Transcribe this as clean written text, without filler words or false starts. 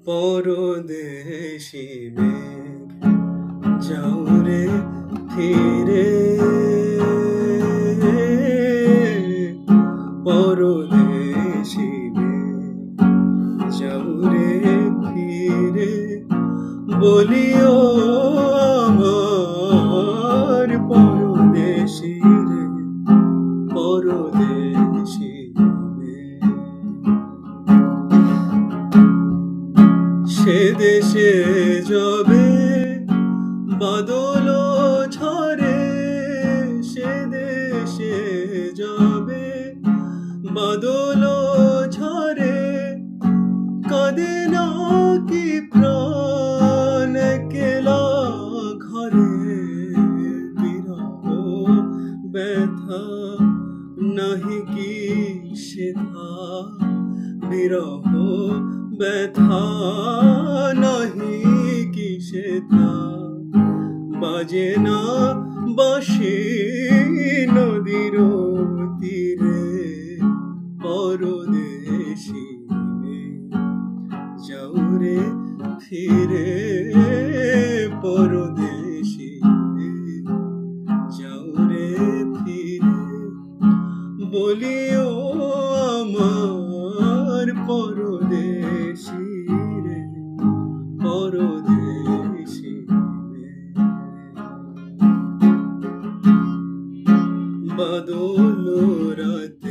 পরদেশি মেঘ যাও রে ফিরে, পরদেশি মেঘ যাও রে ফিরে, বলিও আমার পরদেশি রে, পরদেশি মেঘ। সে দেশে যাবে বাদল ঝরে, সে দেশে যাবে বাদল ঝরে, কাঁদে না কি প্রাণ একলা ঘরে, বিরহ ব্যথা নাহি কি সেথা, বিরহ ব্যথা নাহি কি সেথা, বাজে না বাঁশি নদীর তীরে, পরদেশি মেঘ যাও রে ফিরে, পরদেশি মেঘ যাও রে ফিরে, বলিও আমার পরদেশি রে, পরদেশি মেঘ। বাদল রাতে